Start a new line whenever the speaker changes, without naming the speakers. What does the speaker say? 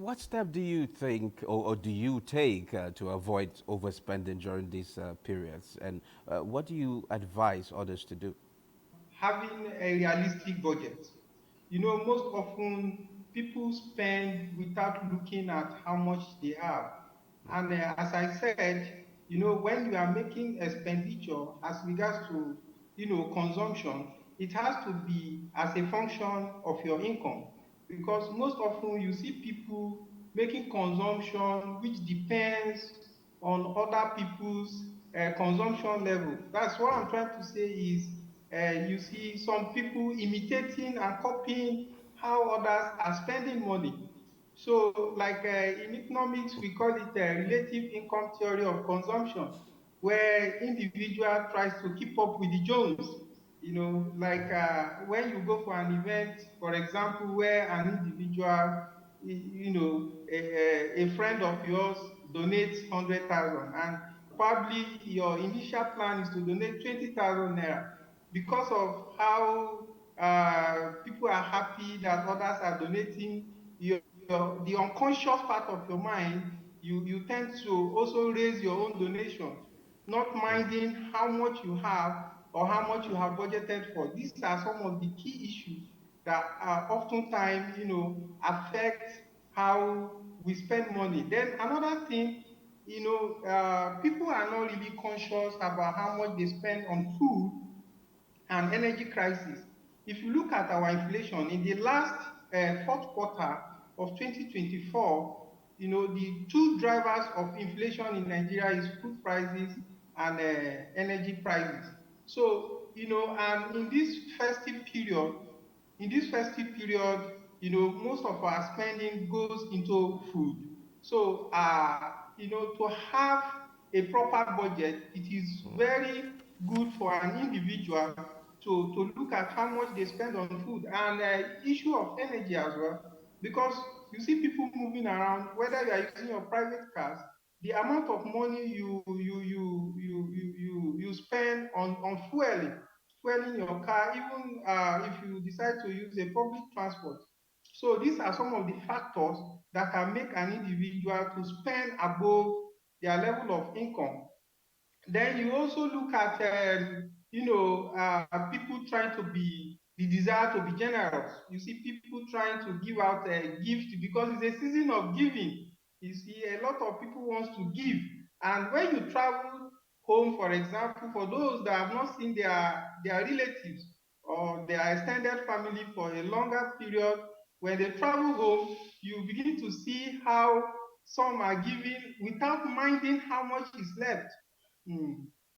what step do you think, or do you take to avoid overspending during these periods? And what do you advise others to do?
Having a realistic budget. Most often people spend without looking at how much they have. And as I said, when you are making expenditure as regards to, consumption, it has to be as a function of your income. Because most often you see people making consumption which depends on other people's consumption level. That's what I'm trying to say is you see some people imitating and copying how others are spending money. So, like in economics, we call it a relative income theory of consumption, where individual tries to keep up with the Jones. Like when you go for an event, for example, where an individual, a friend of yours donates 100,000, and probably your initial plan is to donate 20,000 naira because of how people are happy that others are donating. The unconscious part of your mind, you tend to also raise your own donation, not minding how much you have or how much you have budgeted for. These are some of the key issues that oftentimes, affect how we spend money. Then another thing, people are not really conscious about how much they spend on food and energy crisis. If you look at our inflation in the last fourth quarter of 2024, the two drivers of inflation in Nigeria is food prices and energy prices. So, and in this festive period, most of our spending goes into food. So, to have a proper budget, it is very good for an individual to look at how much they spend on food and issue of energy as well. Because you see people moving around, whether you are using your private cars, the amount of money you spend on fueling your car, even if you decide to use a public transport. So these are some of the factors that can make an individual to spend above their level of income. Then you also look at, people trying to be, the desire to be generous. You see people trying to give out a gift because it's a season of giving. You see a lot of people wants to give. And when you travel home, for example, for those that have not seen their relatives or their extended family for a longer period, when they travel home, you begin to see how some are giving without minding how much is left. Mm.